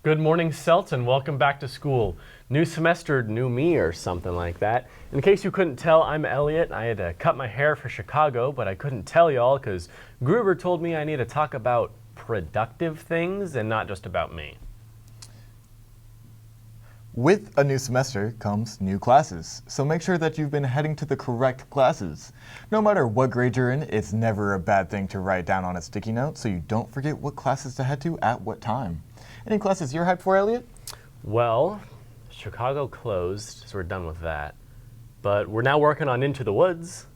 Good morning, Celt, and welcome back to school. New semester, new me, or something like that. In case you couldn't tell, I'm Elliot. I had to cut my hair for Chicago, but I couldn't tell y'all because Gruber told me I need to talk about productive things and not just about me. With a new semester comes new classes, so make sure that you've been heading to the correct classes. No matter what grade you're in, it's never a bad thing to write down on a sticky note so you don't forget what classes to head to at what time. Any classes you're hyped for, Elliot? Well, Chicago closed, so we're done with that. But we're now working on Into the Woods.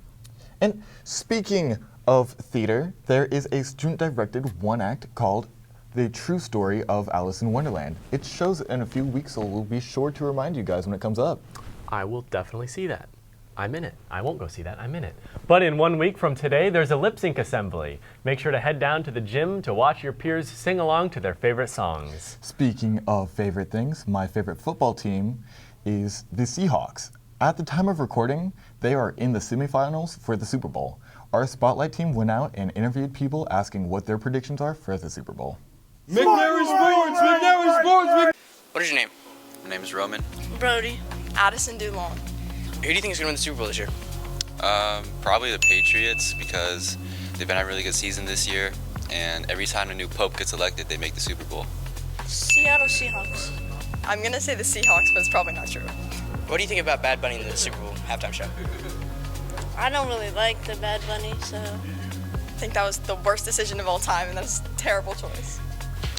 And speaking of theater, there is a student-directed one-act called The True Story of Alice in Wonderland. It shows in a few weeks, so we'll be sure to remind you guys when it comes up. I will definitely see that. I'm in it. I won't go see that. I'm in it. But in 1 week from today, there's a lip sync assembly. Make sure to head down to the gym to watch your peers sing along to their favorite songs. Speaking of favorite things, my favorite football team is the Seahawks. At the time of recording, they are in the semifinals for the Super Bowl. Our Spotlight team went out and interviewed people asking what their predictions are for the Super Bowl. McNary Sports! McNary Sports! What is your name? My name is Roman. Brody. Addison Dulon. Who do you think is going to win the Super Bowl this year? Probably the Patriots because they've been having a really good season this year, and every time a new pope gets elected, they make the Super Bowl. Seattle Seahawks. I'm going to say the Seahawks, but it's probably not true. What do you think about Bad Bunny in the Super Bowl halftime show? I don't really like the Bad Bunny, so... I think that was the worst decision of all time, and that's a terrible choice.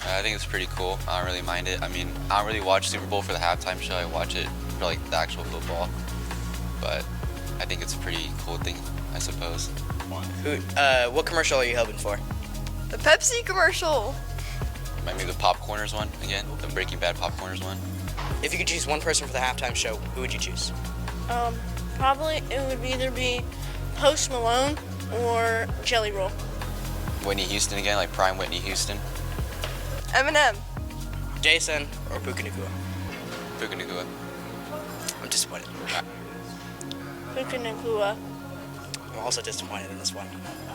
I think it's pretty cool. I don't really mind it. I mean, I don't really watch Super Bowl for the halftime show. I watch it for like the actual football. But I think it's a pretty cool thing, I suppose. What commercial are you hoping for? The Pepsi commercial. Maybe the Popcorners one again, the Breaking Bad Popcorners one. If you could choose one person for the halftime show, who would you choose? Probably it would either be Post Malone or Jelly Roll. Whitney Houston again, like prime Whitney Houston. Eminem. Jason or Puka Nacua? Puka Nacua. I'm disappointed. Puka Nacua. I'm also disappointed in this one.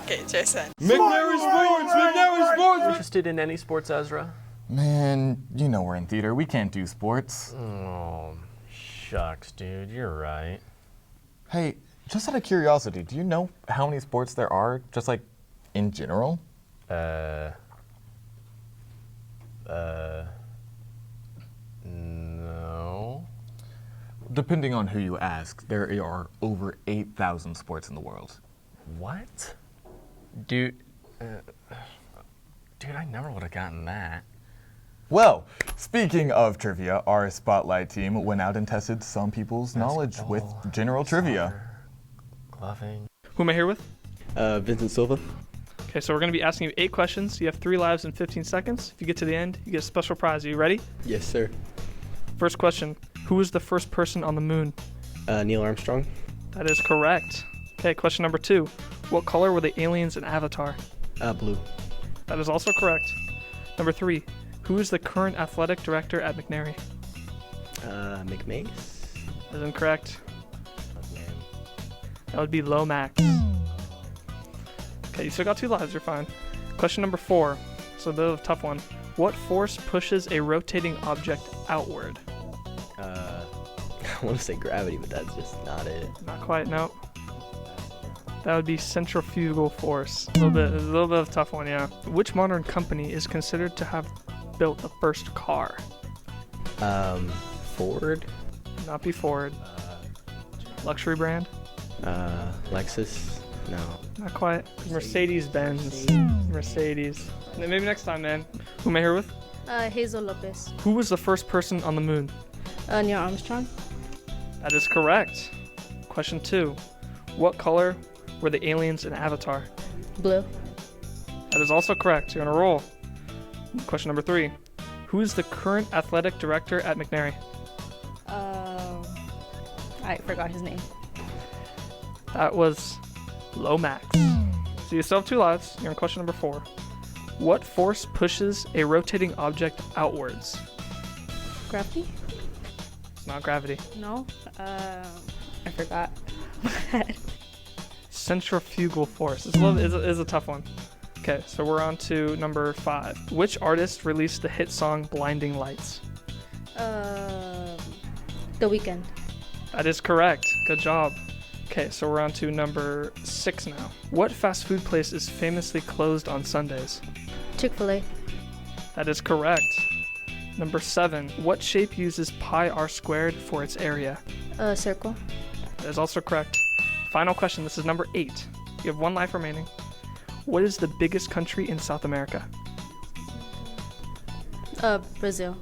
Okay, Jason. McNary Sports! McNary Sports! Interested in any sports, Ezra? Man, you know we're in theater. We can't do sports. Oh, shucks, dude. You're right. Hey, just out of curiosity, do you know how many sports there are, just like in general? No. Depending on who you ask, there are over 8,000 sports in the world. What? Dude, I never would have gotten that. Well, speaking of trivia, our Spotlight team went out and tested some people's knowledge with general trivia. Gloving. Who am I here with? Vincent Silva. Okay, so we're going to be asking you 8 questions. You have 3 lives in 15 seconds. If you get to the end, you get a special prize. Are you ready? Yes, sir. First question. Who was the first person on the moon? Neil Armstrong. That is correct. Okay, question number 2. What color were the aliens in Avatar? Blue. That is also correct. Number 3. Who is the current athletic director at McNary? McMace. That is incorrect. That would be Lomax. Okay, you still got 2 lives. You're fine. Question number 4. So a bit of a tough one. What force pushes a rotating object outward? I want to say gravity, but that's just not it. Not quite, no. That would be centrifugal force. A little bit of a tough one, yeah. Which modern company is considered to have built the first car? Ford. Not be Ford. Luxury brand? Lexus. No. Not quite. Mercedes-Benz. Mercedes. Maybe next time, man. Who am I here with? Hazel Lopez. Who was the first person on the moon? Neil Armstrong. That is correct. Question 2. What color were the aliens in Avatar? Blue. That is also correct. You're on a roll. Question number 3. Who is the current athletic director at McNary? I forgot his name. That was Lomax. So you still have 2 lives. You're on question number 4. What force pushes a rotating object outwards? Gravity? It's not gravity. No. I forgot. Centrifugal force. It's a tough one. Okay, so we're on to number 5. Which artist released the hit song Blinding Lights? The Weeknd. That is correct. Good job. Okay, so we're on to number 6 now. What fast food place is famously closed on Sundays? Chick-fil-A. That is correct. Number 7. What shape uses pi r squared for its area? Circle. That is also correct. Final question. This is number 8. You have 1 life remaining. What is the biggest country in South America? Brazil.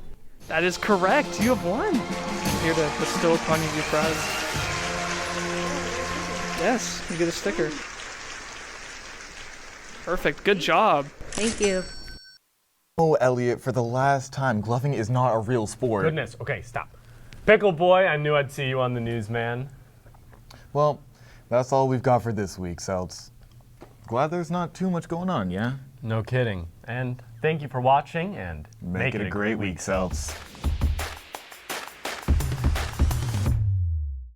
That is correct. You have won. I'm here to bestow upon you your prize. Yes, you get a sticker. Perfect. Good job. Thank you. Oh, Elliot, for the last time, gloving is not a real sport. Goodness. Okay, stop. Pickle Boy, I knew I'd see you on the news, man. Well, that's all we've got for this week, Seltz. Glad there's not too much going on, yeah? No kidding. And thank you for watching, and Make it a great week, Seltz.